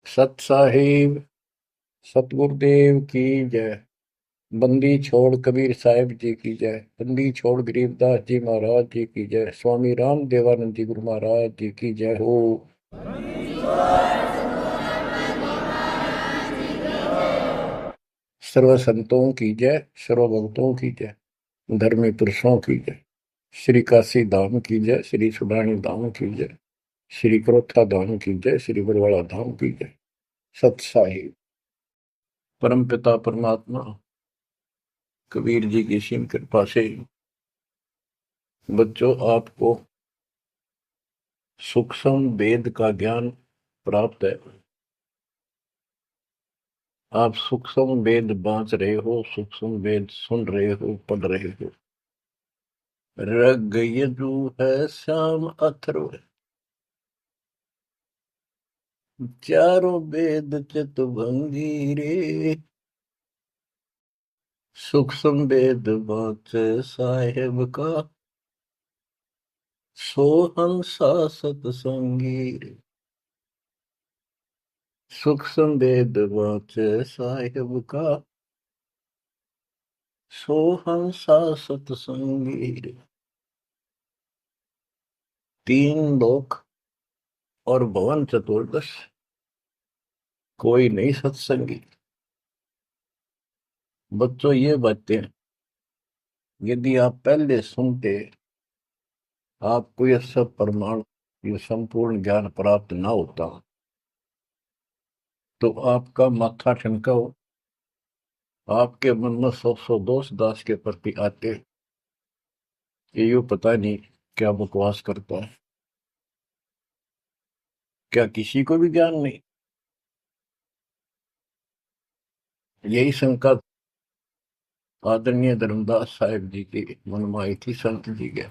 सत साहिब सतगुरुदेव की जय। बंदी छोड़ कबीर साहिब जी की जय। बंदी छोड़ गरीबदास जी महाराज जी की जय। स्वामी राम देवानंद जी गुरु महाराज जी की जय हो। सर्व संतों की जय, सर्व भक्तों की जय, धर्मी पुरुषों की जय। श्री काशी धाम की जय, श्री सुडानी धाम की जय, श्री क्रोथा धाम की जय, श्री बरवाड़ा धाम की जय। सत साहिब परम पिता परमात्मा कबीर जी की सीम कृपा से बच्चों आपको सूक्ष्म वेद का ज्ञान प्राप्त है। आप सूक्ष्म वेद बांच रहे हो, सूक्ष्म वेद सुन रहे हो, पढ़ रहे हो। ऋग यजु है श्याम अथर्व, चारों वेद चितभंगी रे। सूक्ष्म वेद बांच साहेब का, सोहंसा सतसंगी रे। सूक्ष्म वेद बांच साहेब का, सोहंसा सतसंगी रे। तीन लोक और भवन चतुर्दश, कोई नहीं सत्संगी। बच्चों ये बातें यदि आप पहले सुनते, आपको यह सब प्रमाण, ये संपूर्ण ज्ञान प्राप्त ना होता, तो आपका माथा ठनका हो, आपके मन में सौ दोष दास के प्रति आते, ये यूं पता नहीं क्या बकवास करता है, क्या किसी को भी ज्ञान नहीं। यही शंका आदरणीय धर्मदास साहिब जी की मन में आई थी संत जी के,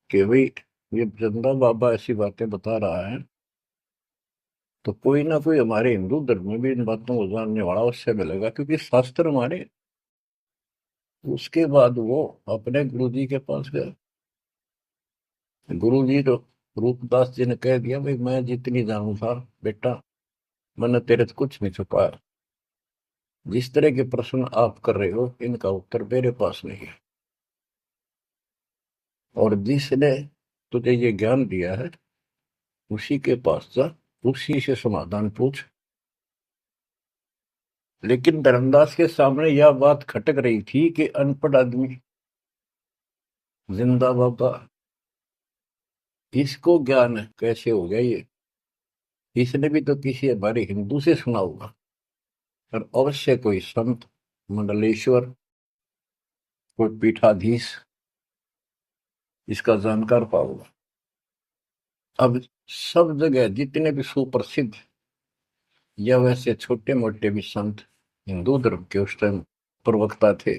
कि भाई ये चंदा बाबा ऐसी बातें बता रहा है, तो कोई ना कोई हमारे हिंदू धर्म में भी इन बातों को जानने वाला उससे मिलेगा, क्योंकि शास्त्र हमारे। उसके बाद वो अपने गुरु जी के पास गए। गुरु जी तो रूपदास जी ने कह दिया, भाई मैं जितनी जानू था बेटा, मैंने तेरे से कुछ नहीं छुपाया। जिस तरह के प्रश्न आप कर रहे हो, इनका उत्तर मेरे पास नहीं है, और जिसने तुझे ये ज्ञान दिया है उसी के पास जा, उसी से समाधान पूछ। लेकिन धर्मदास के सामने यह बात खटक रही थी कि अनपढ़ आदमी, जिंदा बाबा, इसको ज्ञान कैसे हो गया ये? इसने भी तो किसी हमारे हिंदू से सुना होगा, और अवश्य कोई संत, मंडलेश्वर, कोई पीठाधीश इसका जानकार पाओगे। अब सब जगह जितने भी सुप्रसिद्ध या वैसे छोटे मोटे भी संत हिंदू धर्म के उस टाइम प्रवक्ता थे,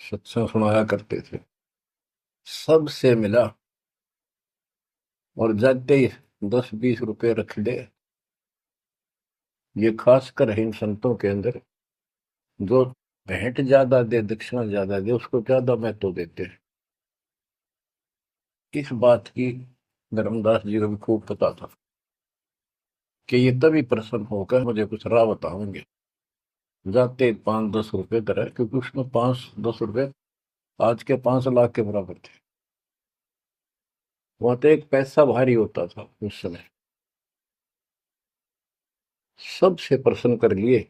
सत्संग सुनाया करते थे, सबसे मिला, और जाते ही 10-20 रुपए रख दे। ये खासकर इन संतों के अंदर जो भेंट ज्यादा दे, दक्षिणा ज्यादा दे, उसको ज्यादा महत्व देते हैं। इस बात की धर्मदास जी को भी खूब पता था कि ये तभी प्रसन्न होकर मुझे कुछ राह बताएंगे। जाते 5-10 रुपए तरह, क्योंकि उसमें 5-10 रुपए आज के 5 लाख के बराबर थे। वहां तो एक पैसा भारी होता था उस समय। सबसे प्रसन्न कर लिए,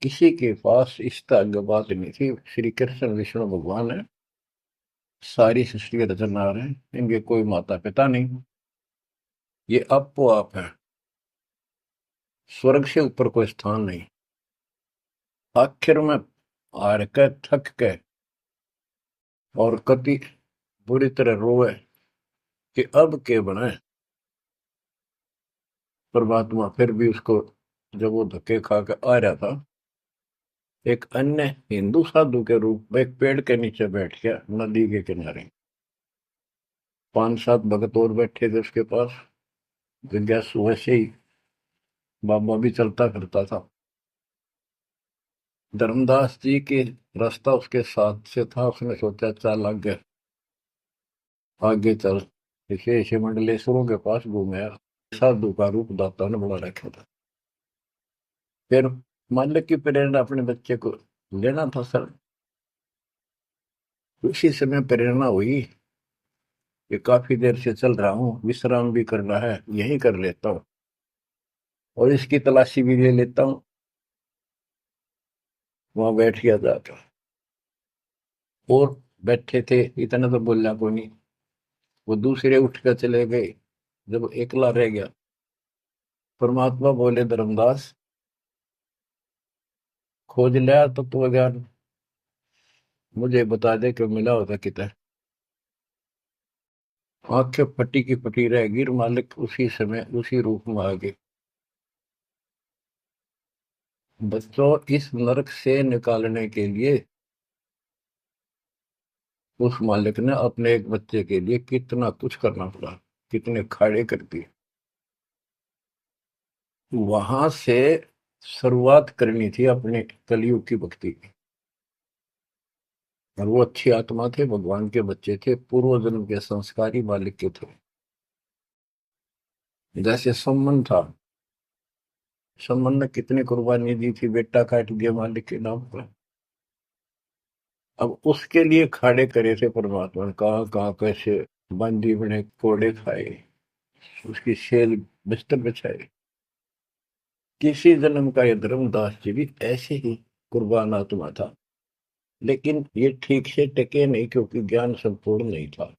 किसी के पास इस तरह बात नहीं थी। श्री कृष्ण विष्णु भगवान है, सारी सृष्टि के रचनहार है, इनके कोई माता पिता नहीं, ये आपो आप है, स्वर्ग से ऊपर कोई स्थान नहीं। आखिर में हार के, थक के, और कति बुरी तरह रोए कि अब के बनाए। परमात्मा फिर भी उसको, जब वो धक्के खा के आ रहा था, एक अन्य हिंदू साधु के रूप में एक पेड़ के नीचे बैठ गया, नदी के किनारे। 5-7 भगत और बैठे थे उसके पास। जिज्ञासु वैसे ही बाबा भी चलता फिरता था। धर्मदास जी के रास्ता उसके साथ से था, उसने सोचा चल आगे, आगे चल। इसे मंडलेश्वरों के पास घूमया, साधु का रूप दाता ने बना रखा था। फिर मालिक की प्रेरणा अपने बच्चे को लेना था सर। उसी समय प्रेरणा हुई कि काफी देर से चल रहा हूँ, विश्राम भी करना है, यही कर लेता हूँ और इसकी तलाशी भी ले लेता हूँ। वहां बैठ गया जाकर, और बैठे थे, इतना तो बोलना को नहीं। वो दूसरे उठ कर चले गए, जब एकला रह गया, परमात्मा बोले धर्मदास, खोज लिया तो तत्व ज्ञान, मुझे बता दे कि मिला होता कितना। आंखें फटी की फटी रह गई, मालिक उसी समय उसी रूप में आ गए। बच्चों, इस नरक से निकालने के लिए उस मालिक ने अपने एक बच्चे के लिए कितना कुछ करना पड़ा, कितने खाड़े कर दिए। वहां से शुरुआत करनी थी अपने कलयुग की भक्ति की। और वो अच्छी आत्मा थे, भगवान के बच्चे थे, पूर्व जन्म के संस्कारी मालिक के थे। जैसे सम्मन था, सम्मन ने कितनी कुर्बानी दी थी, बेटा काट दिया मालिक के नाम पर। अब उसके लिए खाड़े करे थे परमात्मा ने, कहाँ कहाँ कैसे बंदी बने, कोड़े खाए, उसकी सेल बिस्तर बिछाए। किसी जन्म का ये धर्मदास जी भी ऐसे ही कुर्बान आत्मा था, लेकिन ये ठीक से टिके नहीं क्योंकि ज्ञान संपूर्ण नहीं था।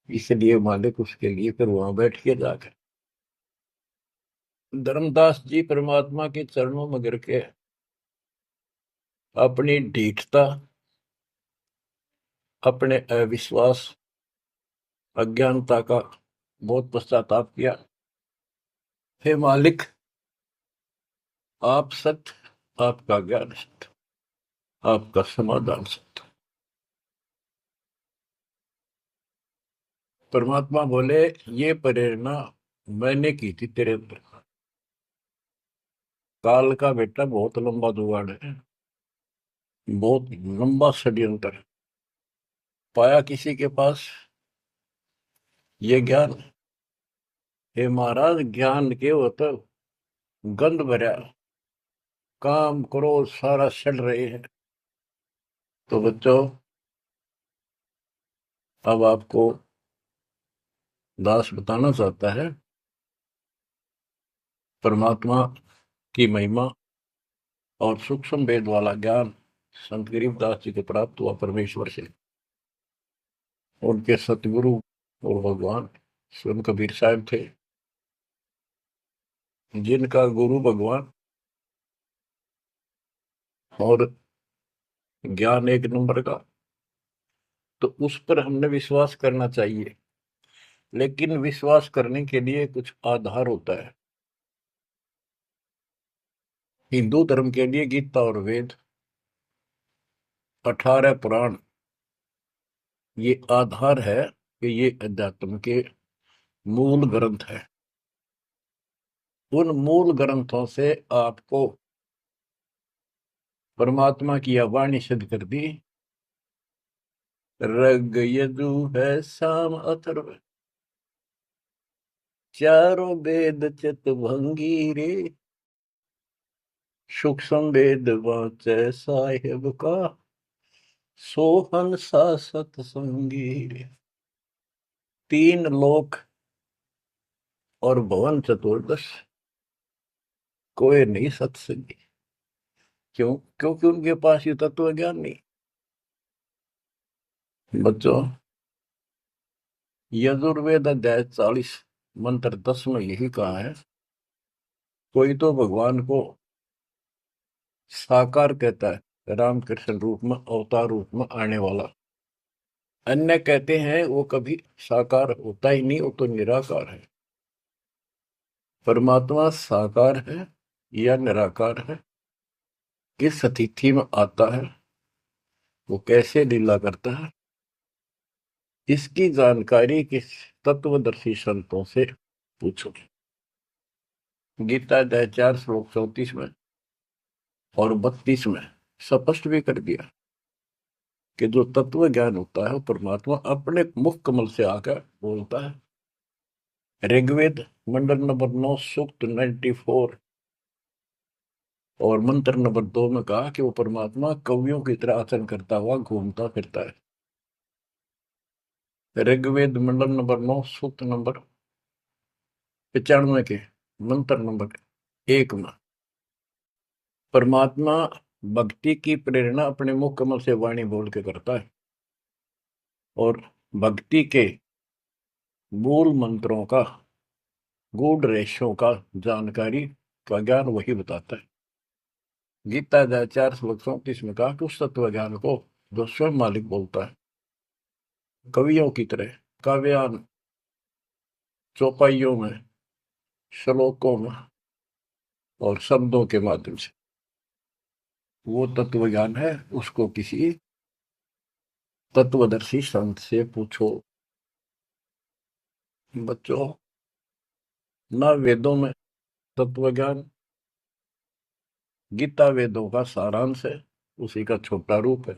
इसलिए मालिक उसके लिए फिर वहां बैठ के जाकर, धर्मदास जी परमात्मा के चरणों में गिर के अपनी ढीठता, अपने अविश्वास, अज्ञानता का बहुत पश्चाताप किया। हे मालिक, आप सत्य, आपका ज्ञान सत्य, आपका समाधान सत्य। परमात्मा बोले, ये प्रेरणा मैंने की थी तेरे अंदर। काल का बेटा बहुत लंबा जुगाड़ है, बहुत लंबा षड्यंत्र है। पाया किसी के पास ये ज्ञान, हे महाराज, ज्ञान के हो तो गंध भरा, काम करो सारा सड़ रहे हैं। तो बच्चों, अब आपको दास बताना चाहता है परमात्मा की महिमा और सूक्ष्म भेद वाला ज्ञान संत गरीबदास जी को प्राप्त हुआ परमेश्वर से। उनके सतगुरु और भगवान स्वयं कबीर साहब थे, जिनका गुरु भगवान और ज्ञान एक नंबर का। तो उस पर हमने विश्वास करना चाहिए, लेकिन विश्वास करने के लिए कुछ आधार होता है। हिंदू धर्म के लिए गीता और वेद, 18 पुराण, ये आधार है कि ये अध्यात्म के मूल ग्रंथ है। उन मूल ग्रंथों से आपको परमात्मा की वाणी सिद्ध कर दी। ऋग यजु है साम अथर्व, चारों वेद चित भंगी रे, सूक्ष्म वेद वाचै साहेब का, सोहन सा सतसंगी रे। तीन लोक और भवन चतुर्दश, कोई नहीं सत्संगी। क्यों? क्योंकि उनके पास ये तत्व ज्ञान नहीं। बच्चों, यजुर्वेद अध्याय 40 मंत्र 10 में यही कहा है, कोई तो भगवान को साकार कहता है, रामकृष्ण रूप में, अवतार रूप में आने वाला। अन्य कहते हैं वो कभी साकार होता ही नहीं, वो तो निराकार है। परमात्मा साकार है या निराकार है, किस स्थिति में आता है, वो कैसे लीला करता है, इसकी जानकारी किस तत्वदर्शी संतों से पूछो। गीता अध्याय 4 श्लोक 34 में और 32 में स्पष्ट भी कर दिया कि जो तत्व ज्ञान होता है वो परमात्मा अपने मुख कमल से आकर बोलता है। ऋग्वेद मंडल नंबर 9 सूक्त 94 और मंत्र नंबर 2 में कहा कि वो परमात्मा कवियों की तरह आचरण करता हुआ घूमता फिरता है। ऋग्वेद मंडल नंबर 9 सूक्त नंबर 95 के मंत्र नंबर 1 में परमात्मा भक्ति की प्रेरणा अपने मुख कमल से वाणी बोल के करता है और भक्ति के मूल मंत्रों का गूढ़ रहस्यों का जानकारी का ज्ञान वही बताता है। गीता अध्याय 4 श्लोक 34 में कहा कि उस तत्व ज्ञान को जो स्वयं मालिक बोलता है कवियों की तरह काव्यान चौपाइयों में श्लोकों में और शब्दों के माध्यम से वो तत्व ज्ञान है, उसको किसी तत्वदर्शी संत से पूछो। बच्चों, न वेदों में तत्व ज्ञान, गीता वेदों का सारांश है, उसी का छोटा रूप है।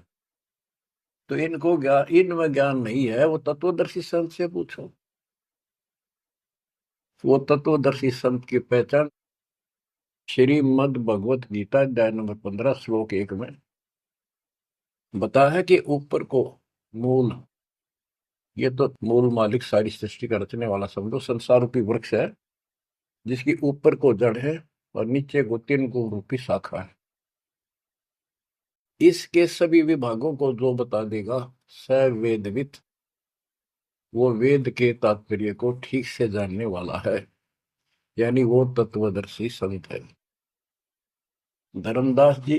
तो इनको ज्ञान, इनमें ज्ञान नहीं है, वो तत्वदर्शी संत से पूछो। वो तत्वदर्शी संत की पहचान श्रीमद् भगवत गीता अध्याय नंबर 15 श्लोक 1 में बताया है कि ऊपर को मूल, ये तो मूल मालिक सारी सृष्टि का रचने वाला समझो संसार रूपी वृक्ष है जिसकी ऊपर को जड़ है और नीचे को तीन गुण रूपी शाखा है। इसके सभी विभागों को जो बता देगा स वेदविद, वो वेद के तात्पर्य को ठीक से जानने वाला है, यानी वो तत्वदर्शी संत है। धर्मदास जी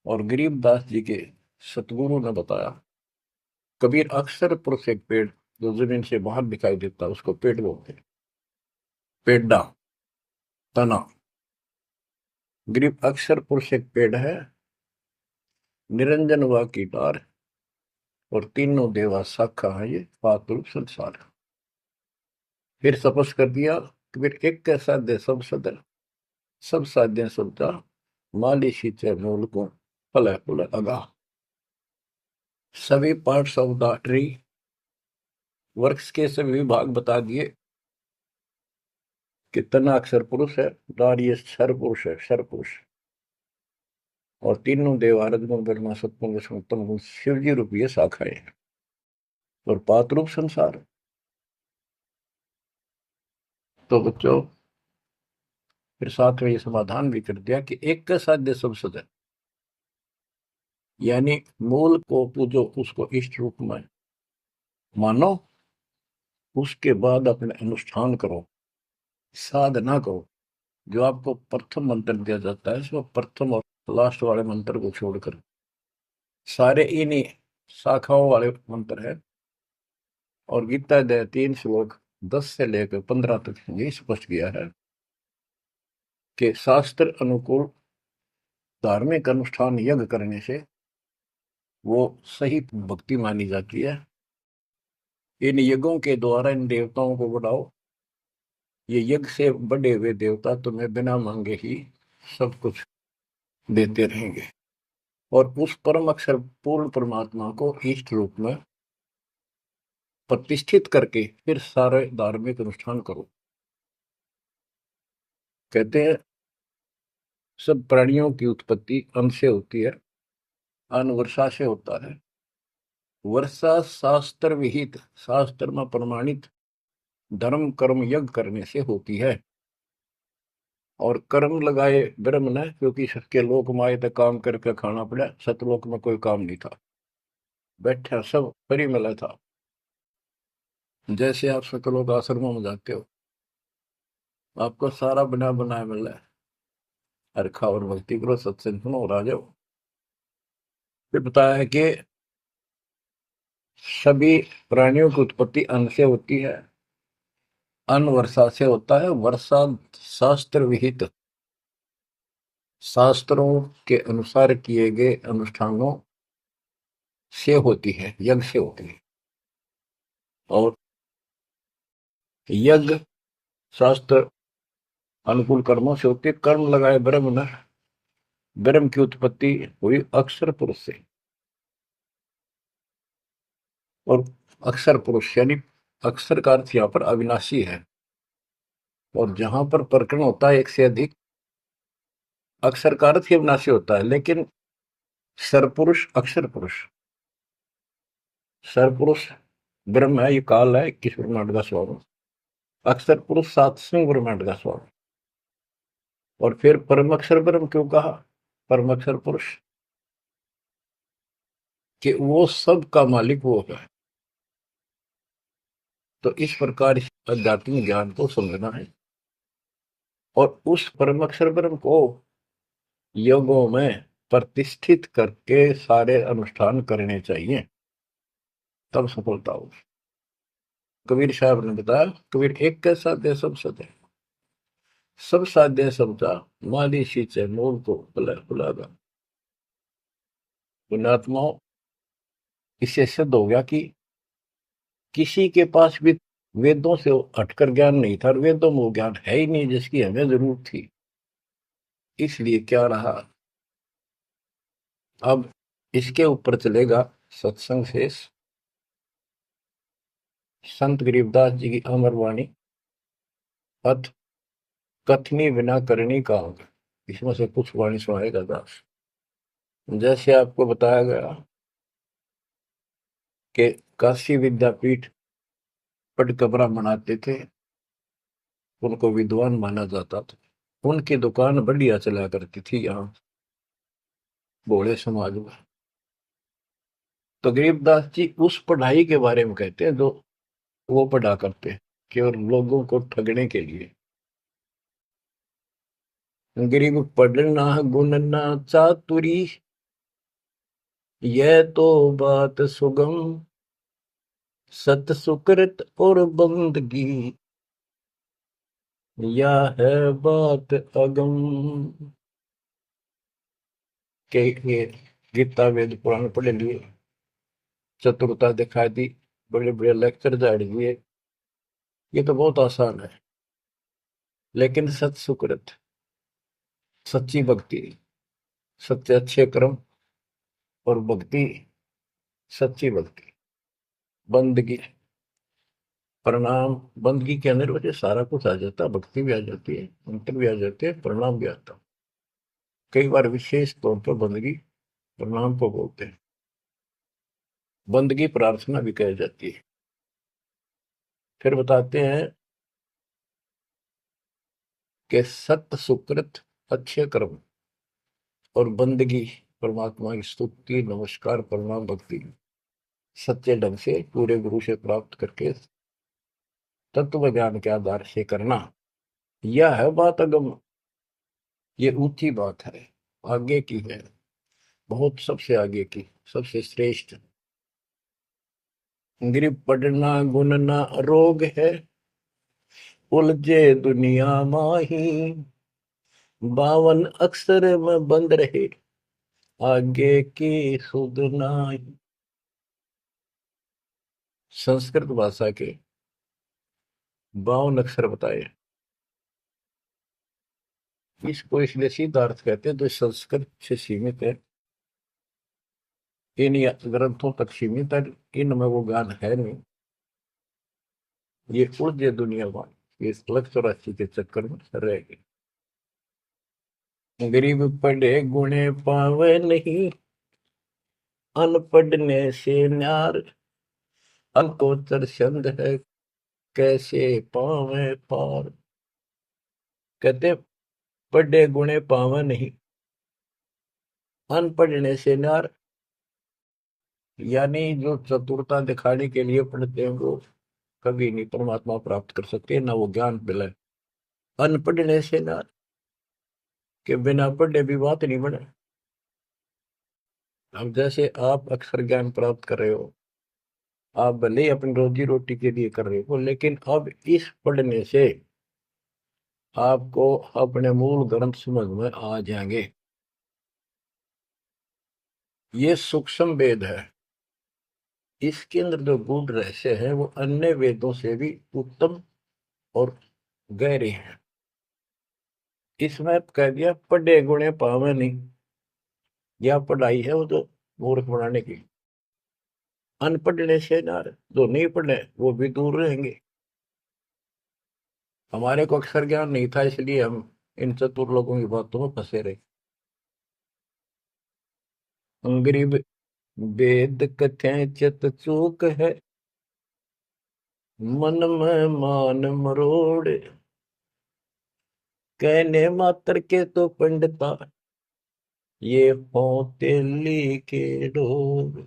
और गरीबदास जी के सतगुरु ने बताया, कबीर अक्सर पुरुष एक पेड़ जो जमीन से बाहर दिखाई देता उसको पेड़ बोलते हैं, पेड़ा तना। गरीब अक्सर पुरुष एक पेड़ है, निरंजन व की डार और तीनों देवा शाखा है, ये पातुल संसार। फिर स्पष्ट कर दिया कि फिर एक कैसा दे सब सदर, सब साध्य सबता माली सींचे मूल को फल फूल अगा। सभी parts of the tree, works के सभी विभाग बता दिए कि तना अक्षर पुरुष है, डार ये क्षर पुरुष है, क्षर पुरुष, और तीनों देव आराधना ब्रह्मा सत्पुरुष उत्तम गुण शिव जी रूपी शाखाएं और पात रूप संसार। तो बच्चों, फिर साथ में ये समाधान भी कर दिया कि एक का साध्य सब सदन, यानी मूल को पूजो, उसको इष्ट रूप में मानो, उसके बाद अपने अनुष्ठान करो, साधना करो। जो आपको प्रथम मंत्र दिया जाता है इसमें प्रथम और लास्ट वाले मंत्र को छोड़कर सारे इन्हीं शाखाओं वाले मंत्र है। और गीता अध्याय 3 श्लोक 10 से लेकर 15 तक ये स्पष्ट किया है कि शास्त्र अनुकूल धार्मिक अनुष्ठान यज्ञ करने से वो सही भक्ति मानी जाती है। इन यज्ञों के द्वारा इन देवताओं को बढ़ाओ, ये यज्ञ से बड़े हुए देवता तुम्हें बिना मांगे ही सब कुछ देते रहेंगे। और उस परम अक्षर पूर्ण परमात्मा को इष्ट रूप में प्रतिष्ठित करके फिर सारे धार्मिक अनुष्ठान करो। कहते हैं सब प्राणियों की उत्पत्ति अन्न से होती है, अन्न वर्षा से होता है। वर्षा शास्त्र विहित, शास्त्र में प्रमाणित धर्म कर्म यज्ञ करने से होती है। और कर्म लगाए ब्रह्म ने, क्योंकि सबके लोक माए तक काम करके खाना पड़ा, सतलोक में कोई काम नहीं था, बैठा सब फ्री मिला था। जैसे आप सतलोक आश्रमों में जाते हो, आपको सारा बना बनाया मिल रहा है, हरखा और भक्ति करो, सत्संग सुनो और आ जाओ। फिर बताया है कि सभी प्राणियों की उत्पत्ति अन्न से होती है, अन्न वर्षा से होता है। वर्षा शास्त्र विहित, शास्त्रों के अनुसार किए गए अनुष्ठानों से होती है, यज्ञ से होती है। और यज्ञ शास्त्र अनुकूल कर्मों से होती है। कर्म लगाए ब्रह्म ने, ब्रह्म की उत्पत्ति हुई अक्षर पुरुष से, और अक्षर पुरुष यानी अक्षर का अर्थ यहाँ पर अविनाशी है। और जहां पर प्रकरण होता है एक से अधिक, अक्षर का अर्थ ही अविनाशी होता है, लेकिन सरपुरुष अक्षर पुरुष, सरपुरुष ब्रह्म है, ये काल है 21 ब्रह्मांड का स्वामी, अक्षर पुरुष 7वें ब्रह्मांड का स्वामी। और फिर परम अक्षर ब्रह्म क्यों कहा, परम अक्षर पुरुष, कि वो सब का मालिक वो है। तो इस प्रकार इस आध्यात्मिक ज्ञान को समझना है, और उस परम अक्षर ब्रह्म को योगों में प्रतिष्ठित करके सारे अनुष्ठान करने चाहिए, तब सफलता हो। कबीर साहब ने बताया, कबीर एक कैसा दे सब सदे, सब साध्य समझा, माली सींचे मूल को बुलागा। पुण्यात्माओं, इससे सिद्ध हो गया कि किसी के पास भी वेदों से हटकर ज्ञान नहीं था, और वेदों में वो ज्ञान है ही नहीं जिसकी हमें जरूरत थी। इसलिए क्या रहा, अब इसके ऊपर चलेगा सत्संग शेष, संत गरीबदास जी की अमर वाणी, अथ कथनी बिना करनी का होगा। इसमें से कुछ वाणी सुनाएगा दास। जैसे आपको बताया गया कि काशी विद्यापीठ पढ़कर ब्राह्मण आते थे, उनको विद्वान माना जाता था, उनकी दुकान बढ़िया चला करती थी यहाँ भोले समाज में। तो गरीबदास जी उस पढ़ाई के बारे में कहते हैं जो वो पढ़ा करते हैं, केवल लोगों को ठगने के लिए। गरीब पढ़ना गुणना चातुरी, यह तो बात सुगम, सत सुकृत और बंदगी, या है बात अगम। के ये गीता वेद पुराण पढ़े लिए, चतुरता दिखा दी, बड़े बड़े लेक्चर झाड़ दिए, ये तो बहुत आसान है। लेकिन सत सुकृत, सच्ची भक्ति, सच्चे अच्छे कर्म और भक्ति, सच्ची भक्ति, बंदगी, प्रणाम, बंदगी के अंदर वजह सारा कुछ आ जाता है, भक्ति भी आ जाती है, मंत्र भी आ जाते हैं, प्रणाम भी आता। कई बार विशेष तौर पर बंदगी प्रणाम को बोलते हैं, बंदगी प्रार्थना भी कही जाती है। फिर बताते हैं कि सत्य सुकृत अच्छे कर्म और बंदगी, परमात्मा की स्तुति नमस्कार प्रणाम भक्ति सच्चे ढंग से पूरे गुरु से प्राप्त करके तत्व ज्ञान के आधार से करना, यह है बात अगम, ये ऊंची बात है, आगे की है, बहुत सबसे आगे की, सबसे श्रेष्ठ। गिर पड़ना गुनना रोग है, उलझे दुनिया माही, 52 अक्षर में बंद रहे, आगे की सुध नाही। संस्कृत भाषा के 52 अक्षर बताए, इसको इसलिए सिद्धार्थ कहते हैं जो संस्कृत से सीमित है, इन ग्रंथों तक सीमित है, इनमें वो ज्ञान है नहीं, ये उलझे दुनिया में, ये 184 के चक्कर में रह गए। गरीब पढ़े गुणे पावे नहीं, अनपढ़ने से न्यार, अकोचर छंद है, कैसे पावे पार। कहते पढ़े गुणे पावे नहीं, अनपढ़ने से न्यार, यानी जो चतुरता दिखाने के लिए पढ़ते हैं वो कभी नहीं परमात्मा प्राप्त कर सकते, ना वो ज्ञान मिले। अनपढ़ने से न्यार, के बिना पढ़े भी बात नहीं बने। अब जैसे आप अक्षर ज्ञान प्राप्त कर रहे हो, आप भले ही अपनी रोजी रोटी के लिए कर रहे हो, लेकिन अब इस पढ़ने से आपको अपने मूल ग्रंथ समझ में आ जाएंगे। ये सूक्ष्म वेद है, इसके अंदर जो गूढ़ रहस्य है वो अन्य वेदों से भी उत्तम और गहरे हैं। इसमें कह दिया पढ़े गुणे पावे नहीं, यह पढ़ाई है वो तो मूर्ख बनाने की। अनपढ़ने से ना, जो नहीं पढ़े वो भी दूर रहेंगे। हमारे को अक्षर ज्ञान नहीं था, इसलिए हम इन चतुर लोगों की बातों में फंसे रहे। गरीब वेद कथें चित चूक है, मन में मान मरोड़, कहने मात्र के तो पंडिता, ये होते के डोर।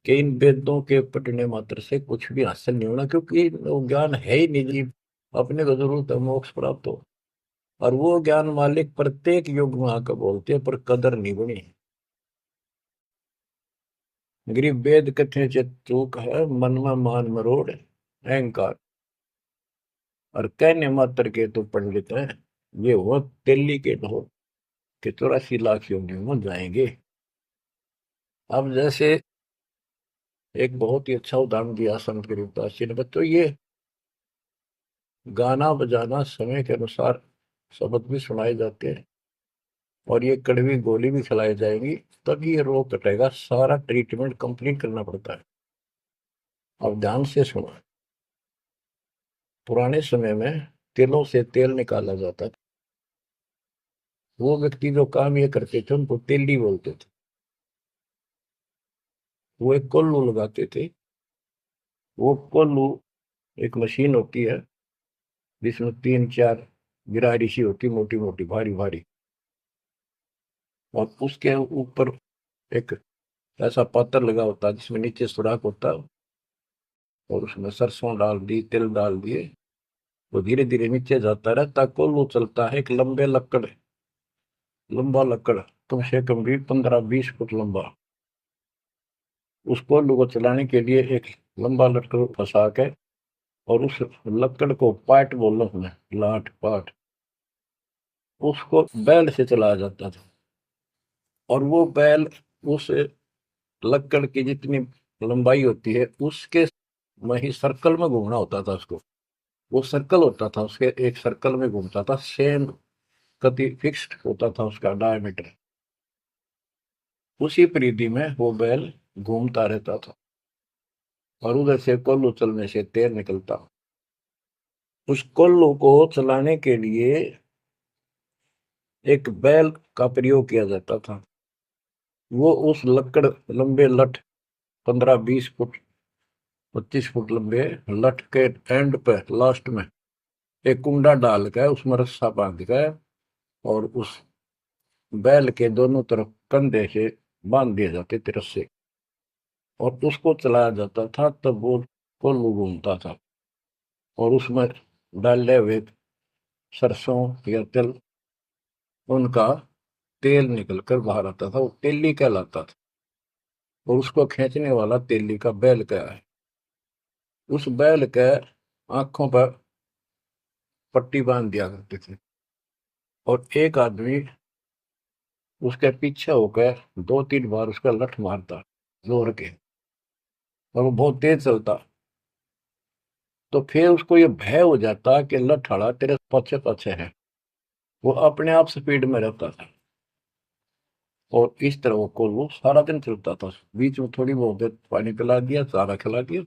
कि इन वेदों के पढ़ने मात्र से कुछ भी हासिल नहीं होना, क्योंकि वो ज्ञान है ही नहीं जी। अपने को जरूरत है मोक्ष प्राप्त हो, और वो ज्ञान मालिक प्रत्येक युग में आकर बोलते हैं, पर कदर नहीं बनी। गरीब वेद कथे चित चूक है, मन में मान मरोड़, अहंकार, और कहने मात्र के तो पंडित हैं, ये वो दिल्ली के ढोल के 84 लाख योनियों में जाएंगे। अब जैसे एक बहुत ही अच्छा उदाहरण दिया संत गरीबदास जी ने, बच्चों ये गाना बजाना समय के अनुसार शब्द भी सुनाए जाते हैं, और ये कड़वी गोली भी खिलाई जाएंगी, तभी ये रोग कटेगा। सारा ट्रीटमेंट कंप्लीट करना पड़ता है। अब ध्यान से सुनो। पुराने समय में तिलों से तेल निकाला जाता था। वो व्यक्ति जो काम ये करते थे उनको तेली बोलते थे। वो एक कोल्लू लगाते थे। वो कोल्लू एक मशीन होती है, जिसमें 3 4 गिरारी सी होती, मोटी मोटी भारी भारी, और उसके ऊपर एक ऐसा पात्र लगा होता है जिसमें नीचे सुराख होता है, और उसमें सरसों डाल दी, तिल डाल दिए, वो धीरे धीरे नीचे जाता रहता, कोल्लू चलता है। एक लंबे लकड़, लंबा लकड़, कम से कम भी 15 20 फुट लंबा। उस कोल्लू को चलाने के लिए एक लंबा लकड़ फंसा के, और उस लकड़ को पाट बोल रहा हूं, लाठ पाट, उसको बैल से चलाया जाता था। और वो बैल उस लकड़ की जितनी लंबाई होती है उसके में ही सर्कल में घूमना होता था उसको। वो सर्कल होता था, उसके एक सर्कल में घूमता था, सेम कति फिक्स्ड होता था उसका डायमीटर। उसी परिधि में वो बैल घूमता रहता था, और उधर से कोल्लू चलने से तेल निकलता। उस कोल्लू को चलाने के लिए एक बैल का प्रयोग किया जाता था। वो उस लकड़ लंबे लठ, 15 20 फुट 25 फुट लंबे लठ के एंड पे लास्ट में एक कुंडा डाल कर उसमें रस्सा बांध कर, और उस बैल के दोनों तरफ कंधे से बांध दिए जाते थे रस्से, और उसको चलाया जाता था। तब वो कोल्लू घूमता था, और उसमें डाले हुए सरसों या तिल, उनका तेल निकलकर बाहर आता था, वो तेली कहलाता था। और उसको खींचने वाला तेली का बैल का है। उस बैल के आंखों पर पट्टी बांध दिया करते थे, और एक आदमी उसके पीछे होकर 2 3 बार उसका लठ मारता जोर के, और वो बहुत तेज चलता। तो फिर उसको ये भय हो जाता कि लठाड़ा तेरे पीछे पीछे है। वो अपने आप स्पीड में रहता था, और इस तरह वो सारा दिन चलता था। बीच में थोड़ी बहुत देर पानी पिला दिया, चारा खिला दिया,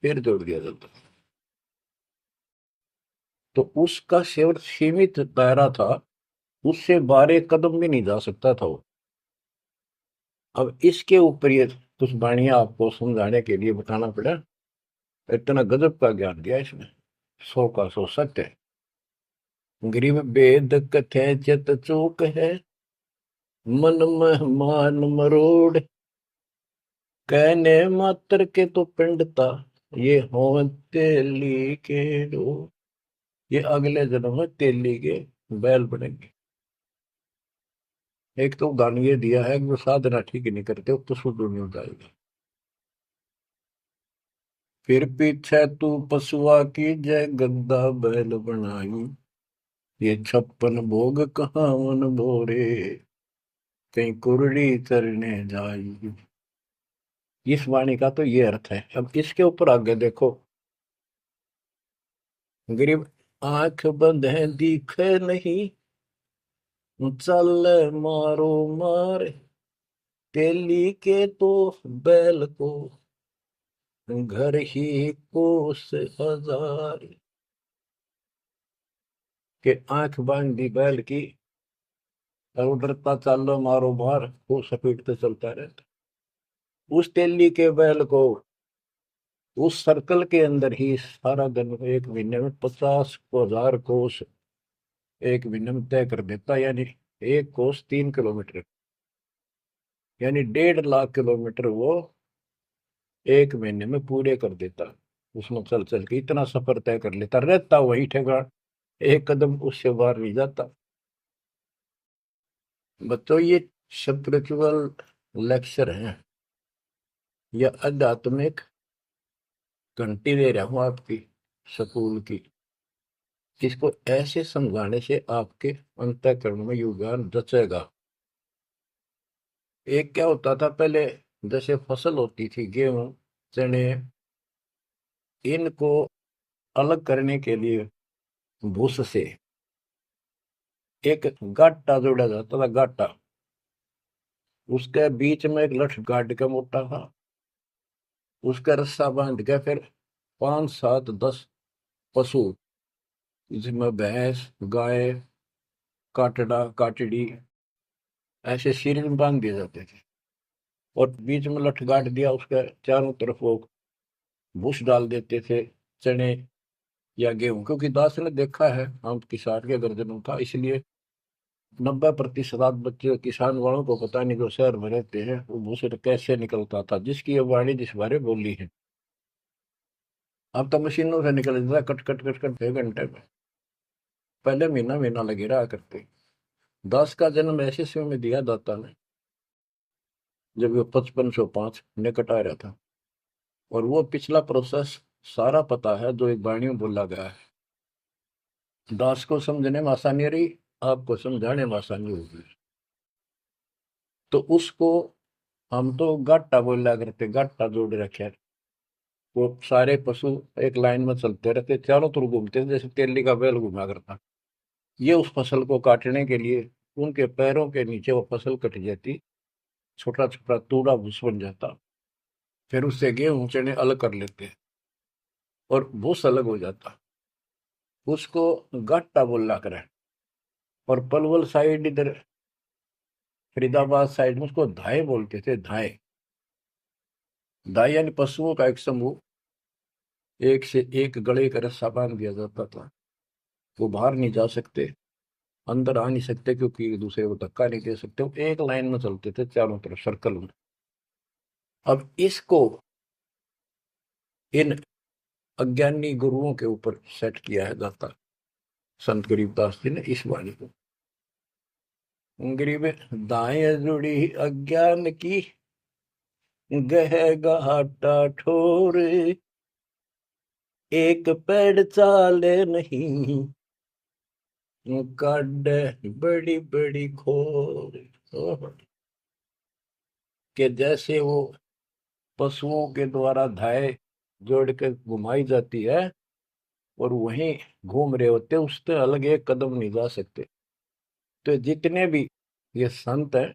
फिर जोड़ दिया जाता। तो उसका केवल सीमित दायरा था, उससे 12 कदम भी नहीं जा सकता था वो। अब इसके ऊपर ये कुछ वाणियां आपको समझाने के लिए बताना पड़ा। इतना गजब का ज्ञान दिया इसने, 100 का 100 सत्य है। गरीब वेद कथे चित चूक है, मन में मान मरोड़, कहने मात्र के तो पिंडता, ये हो तेली के डो। ये अगले जन्म में तेली के बैल बनेंगे। एक तो गान ये दिया है कि जो साधना ठीक नहीं करते तो शुद्ध नहीं हो जाएगा। फिर पीछे तू पशुआ की जय, गद्दा बैल बनाई, ये 56 भोग कहाँ मन भोरे, कहीं कुरड़ी चरने जाई। इस वाणी का तो ये अर्थ है। अब इसके ऊपर आगे देखो। गरीब आंख बंद है दिखे नहीं, चल मारो मार तेली के तो बैल को घर ही कोस हजार। के आंख बांध दी बैल की और उधरता चलो मारो मार, वो सपेटते चलता रहता। उस तेली के बैल को उस सर्कल के अंदर ही सारा दिन एक महीने में 50,000 कोस एक महीने में तय कर देता, यानी एक कोस 3 किलोमीटर, यानी 1.5 लाख किलोमीटर वो एक महीने में पूरे कर देता। उसमें चल चल के इतना सफर तय कर लेता, रहता वही ठेकान, एक कदम उससे बाहर नहीं जाता। बच्चों ये स्पिरिचुअल लेक्चर है या आध्यात्मिक घंटी दे रहा हूं आपकी स्कूल की। इसको ऐसे समझाने से आपके अंतःकरण में योगदान रचेगा। एक क्या होता था पहले, जैसे फसल होती थी गेहूं चने, इनको अलग करने के लिए भूस से एक गाटा जोड़ा जाता था, गाटा। उसके बीच में एक लठ गाड़ के मोटा था, उसका रस्सा बांध के फिर 5 7 10 पशु, जिसमें भैंस गाय काटड़ा काटड़ी ऐसे सीरीज में बांध दिए जाते थे। और बीच में लठ गाड़ दिया, उसके चारों तरफ वो भूस डाल देते थे, चने या गेहूं। क्योंकि दास ने देखा है, हम किसान के गर्जनों था, इसलिए 90% बच्चे किसान वालों को पता नहीं, जो शहर में रहते हैं, वो भूसे कैसे निकलता था, जिसकी ये वाणी जिस बारे बोली है। अब तो मशीनों से निकल जाता है, कट कट कट कट 1 घंटे में। पहले महीना महीना लगे रहा करते। दास का जन्म ऐसे समय में दिया दाता ने जब वो 5505 निकट आ रहा था। और वो पिछला प्रोसेस सारा पता है जो एक वाणी में बोला गया है। दास को समझने में आसानी रही, आपको समझाने में आसानी होगी। तो उसको हम तो गाटा बोला करते, गाटा जोड़ रखे। वो सारे पशु एक लाइन में चलते रहते, चारों तरफ घूमते थे, जैसे तेली का बैल घूमा करता। ये उस फसल को काटने के लिए उनके पैरों के नीचे वो फसल कट जाती, छोटा छोटा तूड़ा भूस बन जाता। फिर उससे गेहूं चने अलग कर लेते और भूस अलग हो जाता। उसको गाटा बोला करे। और पलवल साइड इधर फरीदाबाद साइड में उसको धाए बोलते थे, धाए। धाए यानी पशुओं का एक समूह, एक से एक गले का रस्सा बांध दिया जाता था। वो बाहर नहीं जा सकते, अंदर आ नहीं सकते, क्योंकि एक दूसरे को धक्का नहीं दे सकते। वो एक लाइन में चलते थे चारों तरफ सर्कल में। अब इसको इन अज्ञानी गुरुओं के ऊपर सेट किया है दाता संत गरीबदास जी ने इस वाणी को। गरीब दाएं जुड़ी अज्ञान की गह घाटा ठोर, एक पेड़ चाले नहीं काट बड़ी बड़ी खोर। कि जैसे वो पशुओं के द्वारा धाय जोड़ कर घुमाई जाती है और वहीं घूम रहे होते, उससे अलग एक कदम नहीं जा सकते। तो जितने भी ये संत हैं,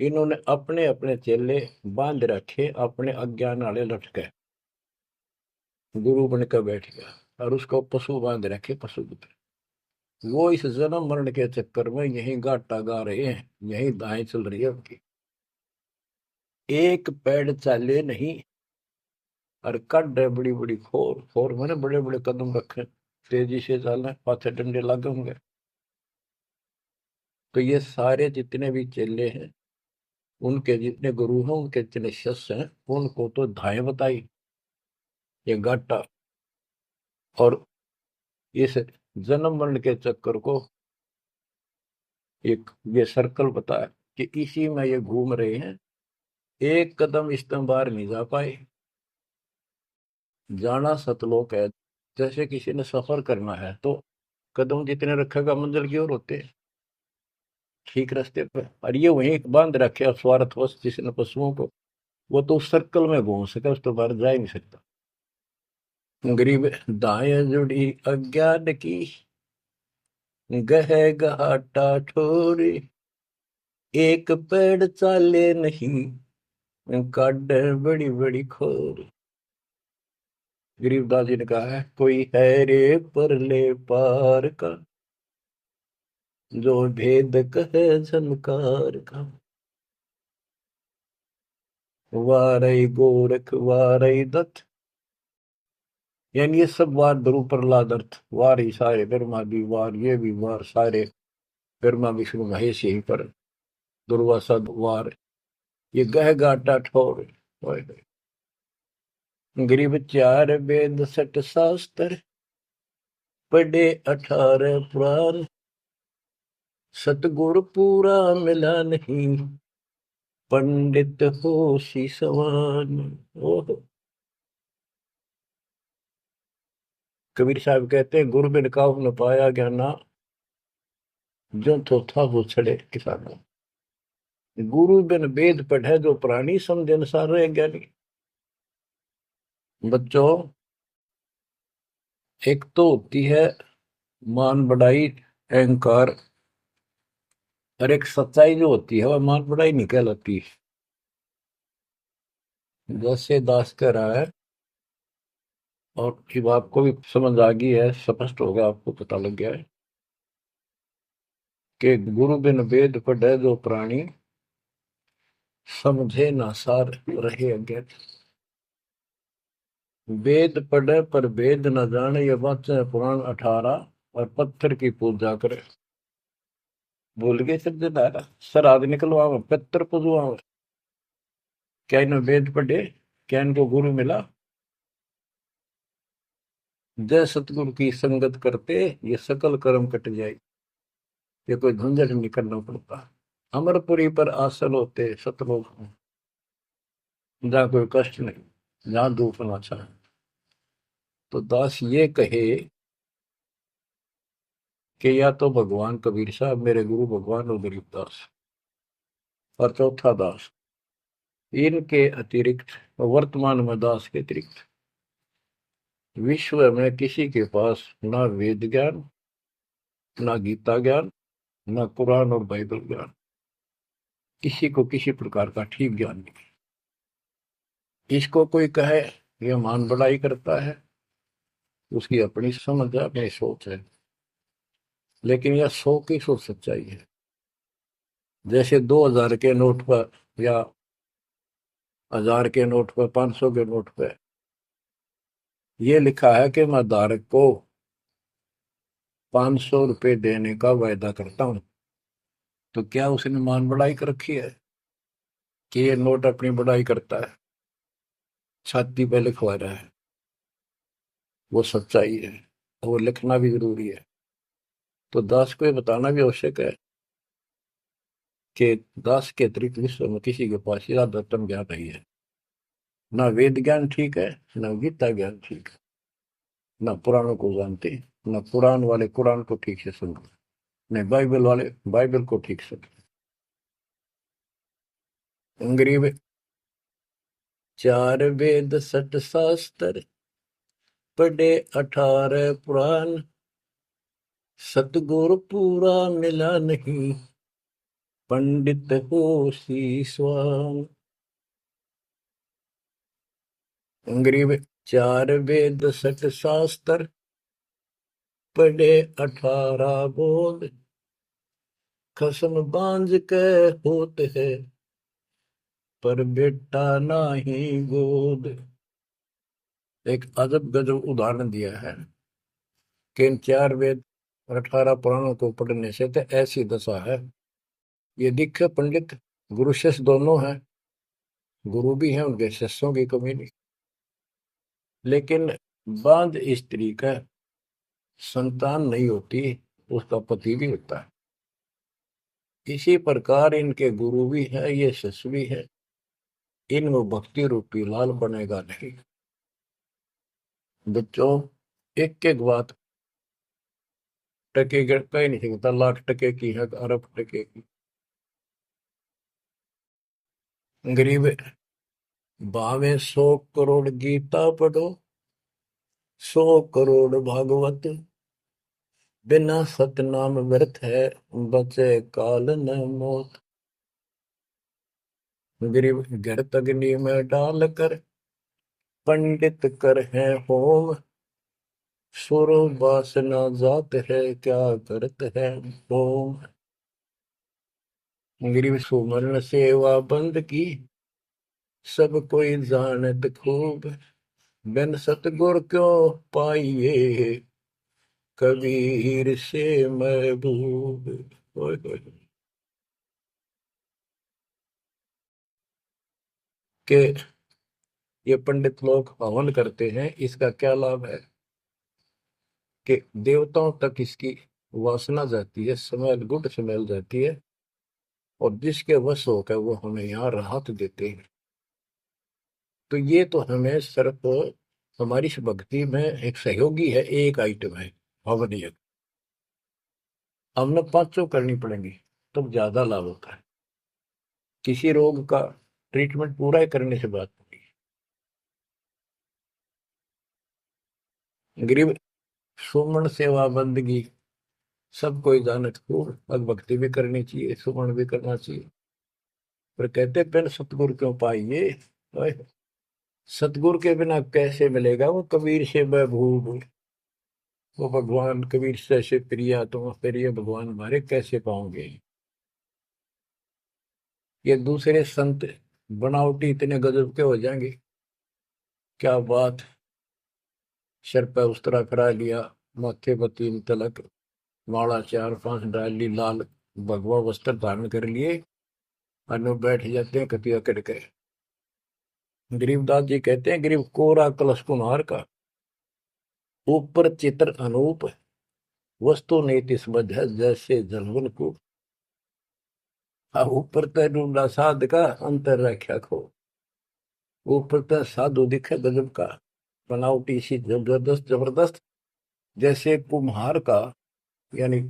इन्होंने अपने अपने चेले बांध रखे, अपने अज्ञान वाले लटके। गुरु बनकर बैठ गया और उसको पशु बांध रखे, पशु पुत्र। वो इस जन्म मरण के चक्कर में यही गाटा गा रहे हैं, यही दाएं चल रही है उनकी। एक पेड़ चाले नहीं और कड है बड़ी बड़ी खोर। खोर मैंने बड़े बड़े कदम रखे, तेजी से चलना, पाथे डंडे लगे होंगे। तो ये सारे जितने भी चेले हैं, उनके जितने गुरु हैं, उनके जितने शिष्य हैं, उनको तो धाए बताई ये गाटा। और इस जन्म मरण के चक्कर को एक ये सर्कल बताया कि इसी में ये घूम रहे हैं, एक कदम इस तरह बाहर नहीं जा पाए। जाना सतलोक है। जैसे किसी ने सफर करना है तो कदम जितने रखेगा मंजिल की ओर होते हैं, ठीक रास्ते पे। और ये वहीं बांध रखे स्वार्थवश जिसने पशुओं को, वो तो उस सर्कल में घूम सके, उस तो बाहर जा ही नहीं सकता। गरीब दाएं जुड़ी अज्ञान की गह गहाटा ठोरे, एक पेड़ चाले नहीं, काट बड़ी बड़ी खोर। गरीबदास जी ने कहा है, कोई है रे परले पार का, जो भेद कहे झनकार का। वारई गोरख वारई दत्त, यानी ये सब वार ध्रुव प्रहलाद अर्थ, वार ही सारे, ब्रह्मा भी वार, ये भी वार, सारे ब्रह्मा विष्णु महेश यहीं पर, दुर्वासा वार, ये गह गाटा ठोर। गरीब चार वेद सठ शास्त्र, पढ़े 18 पुराण, सतगुरु पूरा मिला नहीं, पंडित हो सी समान। ओह, कबीर साहब कहते हैं, गुरु बिन काहू न पाया ज्ञाना, जो तो था वो छड़े किसाना। गुरु बिन वेद पढ़े जो प्राणी, समझ अनुसार रहे ज्ञानी। बच्चों, एक तो होती है मान बढ़ाई, अहंकार, और एक सच्चाई जो होती है वह मान बढ़ाई नहीं कहलाती। जैसे दास कह रहा है, और जब आपको भी समझ आ गई है, स्पष्ट हो गया, आपको पता लग गया है कि गुरु बिन वेद पढ़े जो प्राणी, समझे ना सार रहे अज्ञान। वेद पढ़े पर वेद न जाने, ये वाचे पुराण 18, और पत्थर की पूजा करे। भूल गए सब जनारा, श्राद्ध निकलवाओ, पितर पुजवाओ। क्या इन्हें वेद पढ़े, क्या इनको गुरु मिला? जय सतगुरु की संगत करते, ये सकल कर्म कट जाए, ये कोई झंझट नहीं करना पड़ता। अमरपुरी पर आसन होते सतलोक में, जहाँ कोई कष्ट नहीं, जहाँ दुख ना चाहे। तो दास ये कहे कि या तो भगवान कबीर साहब मेरे गुरु भगवान और गरीबदास, और चौथा दास, इनके अतिरिक्त, वर्तमान में दास के अतिरिक्त विश्व में किसी के पास ना वेद ज्ञान, ना गीता ज्ञान, ना कुरान और बाइबल ज्ञान, किसी को किसी प्रकार का ठीक ज्ञान नहीं। इसको कोई कहे यह मान बढ़ाई करता है, उसकी अपनी समझ है, अपनी सोच है, लेकिन यह 100 की सोच सच्चाई है। जैसे 2000 के नोट पर, या 1000 के नोट पर, 500 के नोट पर यह लिखा है कि मैं धारक को 500 रुपए देने का वायदा करता हूं, तो क्या उसने मान बढ़ाई कर रखी है कि ये नोट अपनी बढ़ाई करता है? छाती पे लिखवा रहा है, वो सच्चाई है, वो लिखना भी जरूरी है। तो दास को ये बताना भी आवश्यक है कि दास के अतिरिक्त विश्व में किसी के पास ज्यादा तम ज्ञान नहीं है। ना वेद ज्ञान ठीक है, ना गीता ज्ञान ठीक है, ना पुराणों को जानते, ना कुरान वाले कुरान को ठीक से सुनते, न बाइबल वाले बाइबल को ठीक से। गरीब चार वेद सठ शास्त्र, पढ़े 18 पुराण, सतगुरु पूरा मिला नहीं, पंडित हो शीशवान। गरीब चार वेद सठ शास्त्र, पढ़े 18 बोध, खसम बांझ के होते है, पर बेटा नाही गोद। एक अजब गजब उदाहरण दिया है कि इन 4 वेद और 18 पुराणों को पढ़ने से तो ऐसी दशा है, ये दिखे पंडित, गुरु शिष्य दोनों हैं, गुरु भी हैं, उनके शिष्यों की कमी नहीं, लेकिन बांझ स्त्री का संतान नहीं होती, उसका पति भी होता है। इसी प्रकार इनके गुरु भी है, ये शिष्य भी है, इनमें भक्ति रूपी लाल बनेगा नहीं। बच्चों, एक एक बात टके कहीं नहीं सकता, लाख टके की है, अरब टके की। गरीब भावे 100 करोड़ गीता पढ़ो, 100 करोड़ भागवत, बिना सतनाम व्यर्थ है, बचे काल न मोत। गरीब घृत अग्नि में डाल कर, पंडित कर है होम। सुर वासना जात है, क्या करत है होम। गरीब सुमरण सेवा बंद की, सब कोई जानत खूब। बिन सतगुर क्यों पाइए, कबीर से महबूब। ओए होए। के ये पंडित लोग हवन करते हैं, इसका क्या लाभ है कि देवताओं तक इसकी वासना जाती है, स्मेल, गुड स्मेल जाती है। और जिसके वश होकर वो हमें यहाँ राहत देते हैं। तो ये तो हमें सिर्फ हमारी इस भक्ति में एक सहयोगी है, एक आइटम है हवन यज्ञ। हमने पांचों करनी पड़ेंगी तब ज्यादा लाभ होता है। किसी रोग का ट्रीटमेंट पूरा ही करने से बात होगी। गरीब सुमन सेवा बंदगी, सब कोई जानत खूब। भग भक्ति भी करनी चाहिए, सुमन भी करना चाहिए। पर कहते बिन सतगुरु क्यों पाइए। ओए, सतगुरु के बिना कैसे मिलेगा वो कबीर से महबूब। वो भगवान कबीर से ऐसे प्रिया, तुम प्रिय भगवान हमारे कैसे पाओगे। ये दूसरे संत बनावटी इतने गजब के हो जाएंगे, क्या बात। सिर पे उस्तरा करा लिया, माथे पर 3 तिलक, माला 4 5 डाल ली, लाल भगवा वस्त्र धारण कर लिए, और बैठ जाते हैं कतिया करके। गरीबदास जी कहते हैं, गरीब कोरा कलश कुम्हार का, ऊपर चित्र अनूप। वस्तु नीति समझ है, जैसे जलवन को। ऊपर तो ढूंढा साध का, अंतर रख्या खो। ऊपर तो साधु दिखे गजब का, बनावटी सी जबरदस्त जबरदस्त। जैसे कुम्हार का, यानी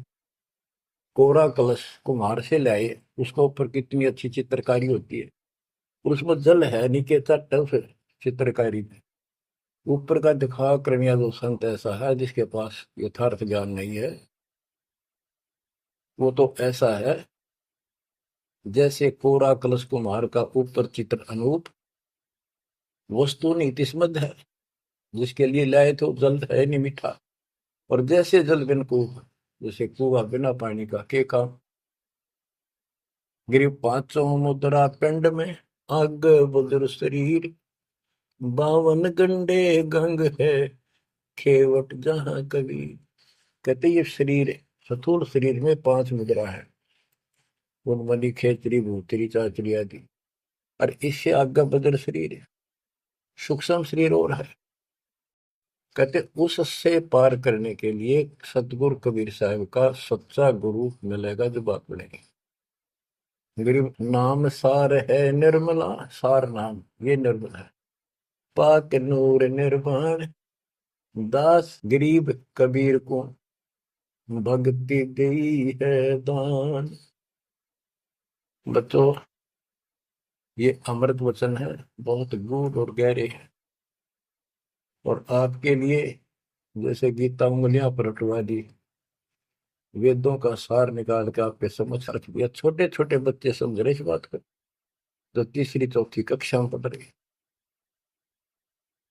कोरा कलश कुम्हार से लाए, उसके ऊपर कितनी अच्छी चित्रकारी होती है। और उसमें जल है, नीचे चट है उस चित्रकारी में। ऊपर का दिखा करनिया जो संत ऐसा है जिसके पास यथार्थ ज्ञान नहीं है, वो तो ऐसा है जैसे कोरा कलश कुम्हार का, ऊपर चित्र अनूप। वस्तु नीतिस्मद है, जिसके लिए लाए तो जल है नहीं मीठा। और जैसे जल बिन कुआं, जैसे कुआं बिना पानी का के काम। गिरी पांचों मुद्रा पिंड में, आग बुजुर्ग शरीर। 52 गंग है, खेवट जहां कबीर। कहते ये शरीर, स्थूल शरीर में 5 मुद्रा है। उन्मनी, खेचरी, भूतरी, चाचरी आदि। और इससे आगे बदर शरीर है, सूक्ष्म शरीर और है। कहते उससे पार करने के लिए सतगुरु कबीर साहब का सच्चा गुरु मिलेगा जो बात बनेगी। गरीब नाम सार है निर्मला, सार नाम ये निर्मल है। पाक नूर निर्वाण, दास गरीब कबीर को भक्ति दी है दान। बच्चों, ये अमृत वचन है, बहुत गूढ़ और गहरे है। और आपके लिए जैसे गीता उंगलियां पर उठवा दी, वेदों का सार निकाल के आपके समझ रख दिया। छोटे छोटे बच्चे समझ रहे इस बात को, जो तीसरी चौथी कक्षा में पढ़ रहे।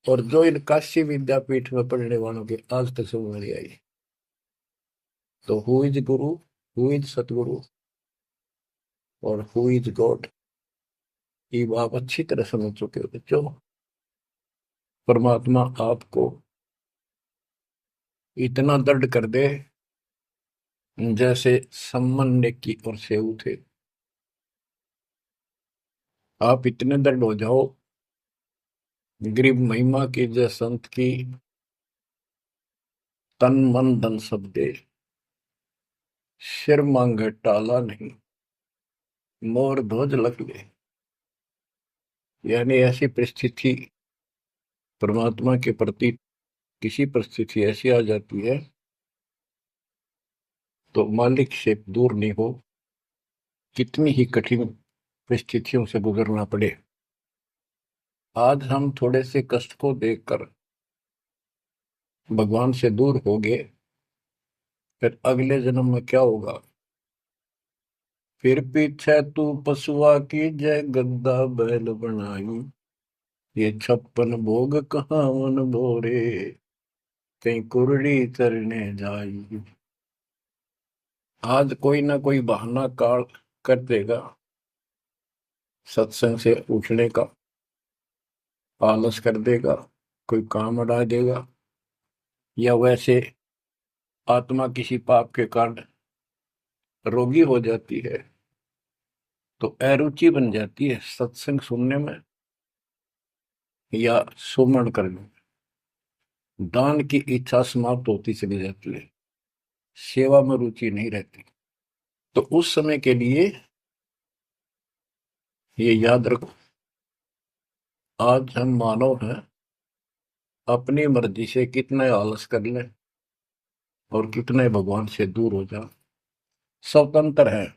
और जो इन काशी विद्यापीठ में पढ़ने वालों के आज तक समझ नहीं आई। तो who is Guru, who is सतगुरु, और हु इज गॉड, ये आप अच्छी तरह समझ चुके हो बच्चों। परमात्मा आपको इतना दृढ़ कर दे, जैसे सम्मन की और सेऊ थे। आप इतने दृढ़ हो जाओ, गरीब महिमा की जय संत की, तन मन धन सब दे, सिर मांगे टाला नहीं, मोर ध्वज लग ले। यानी ऐसी परिस्थिति परमात्मा के प्रति, किसी परिस्थिति ऐसी आ जाती है तो मालिक से दूर नहीं हो, कितनी ही कठिन परिस्थितियों से गुजरना पड़े। आज हम थोड़े से कष्ट को देखकर भगवान से दूर हो गए, फिर अगले जन्म में क्या होगा? फिर पीछे तू पशुआ की जय गद्दा बैल बनाई, ये 56 भोग कहाँ मन भोरे, कहीं कुरड़ी चरने जाई। आज कोई ना कोई बहाना काल कर देगा सत्संग से उठने का, आलस कर देगा, कोई काम अड़ा देगा, या वैसे आत्मा किसी पाप के कारण रोगी हो जाती है तो अरुचि बन जाती है सत्संग सुनने में या सुमरण करने में, दान की इच्छा समाप्त होती चली जाती है, सेवा में रुचि नहीं रहती। तो उस समय के लिए ये याद रखो, आज हम मानव हैं, अपनी मर्जी से कितने आलस कर लें और कितने भगवान से दूर हो जाए, स्वतंत्र है।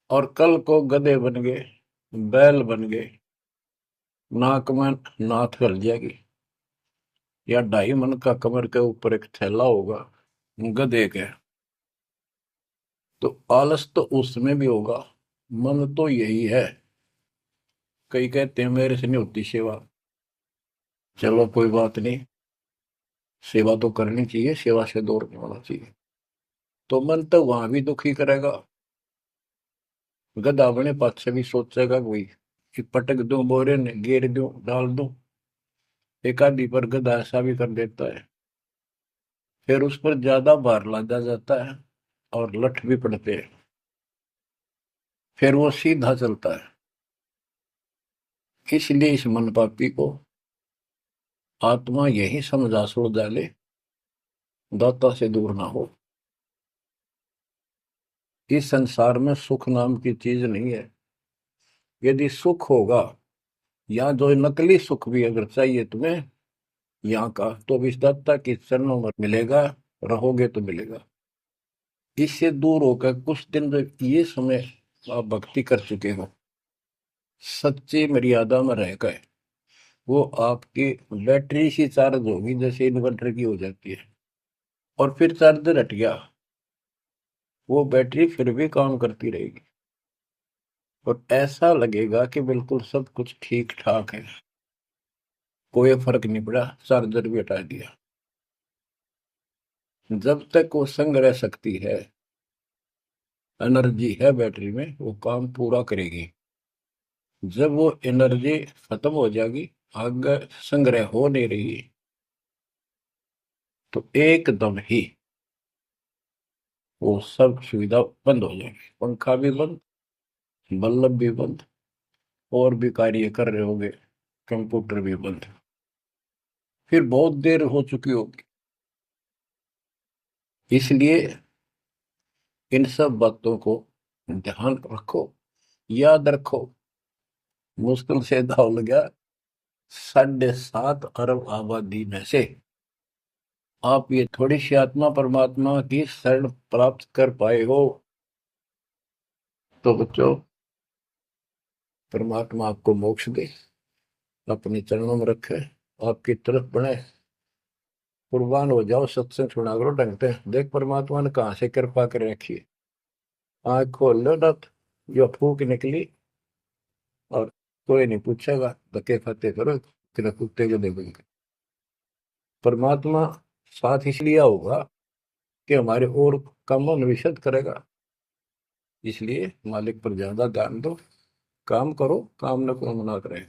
और कल को गधे बन गए, बैल बन गए, नाक में नाथ गल जाएगी, या 2.5 मन का कमर के ऊपर एक थैला होगा गधे के, तो आलस तो उसमें भी होगा। मन तो यही है। कई कहते हैं मेरे से नहीं होती सेवा, चलो कोई बात नहीं, सेवा तो करनी चाहिए, सेवा से दूर नहीं होना चाहिए। तो मन तो वहां भी दुखी करेगा, गधा अपने पास से भी सोचेगा कोई कि पटक दूं बोरे ने, घेर दूं, डाल दूं। एक आदि पर गधा ऐसा भी कर देता है, फिर उस पर ज्यादा भार लादा जाता है और लठ भी पड़ते हैं, फिर वो सीधा चलता है। इसलिए इस मन पापी को आत्मा यही समझा सुलझा ले, दाता से दूर ना हो। इस संसार में सुख नाम की चीज नहीं है। यदि सुख होगा, या जो नकली सुख भी अगर चाहिए तुम्हें यहाँ का, तो भी दाता के चरणों में मिलेगा, रहोगे तो मिलेगा। इससे दूर होकर कुछ दिन जो ये समय आप भक्ति कर चुके हो, सच्ची मर्यादा में रहकर, वो आपकी बैटरी सी चार्ज होगी जैसे इन्वर्टर की हो जाती है, और फिर चार्जर हट गया, वो बैटरी फिर भी काम करती रहेगी और ऐसा लगेगा कि बिल्कुल सब कुछ ठीक ठाक है, कोई फर्क नहीं पड़ा, चार्जर भी हटा दिया। जब तक वो संग रह सकती है, एनर्जी है बैटरी में, वो काम पूरा करेगी। जब वो एनर्जी खत्म हो जाएगी, आगे संग्रह हो नहीं रही, तो एकदम ही वो सब सुविधा बंद हो जाएगी, पंखा भी बंद, बल्ब भी बंद, और भी कार्य कर रहे होंगे, कंप्यूटर भी बंद, फिर बहुत देर हो चुकी होगी। इसलिए इन सब बातों को ध्यान रखो, याद रखो। मुश्किल से दाव लगा 7.5 अरब आबादी में से आप ये थोड़ी सी आत्मा परमात्मा की शरण प्राप्त कर पाए हो, तो बच्चों परमात्मा आपको मोक्ष दे, अपने चरणों में रखे, आपकी तरफ बढ़े, कुर्बान हो जाओ, सत्संग सुना करो ढंग से। देख परमात्मा ने कहां से कृपा कर रखी है, आँख खोल लो ना, जो फूक निकली, और कोई नहीं पूछेगा, धक्के खाते करो तेरा कुत्ते को देखोगे। परमात्मा साथ इसलिए होगा कि हमारे और कामों में विशद करेगा, इसलिए मालिक पर ज्यादा ध्यान दो, काम करो, काम न को मना करे,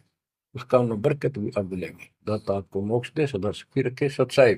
उस काम में बरकत भी आप मिलेंगे। दाता आपको मोक्ष दे, सदा सुखी रखे, सत्साई।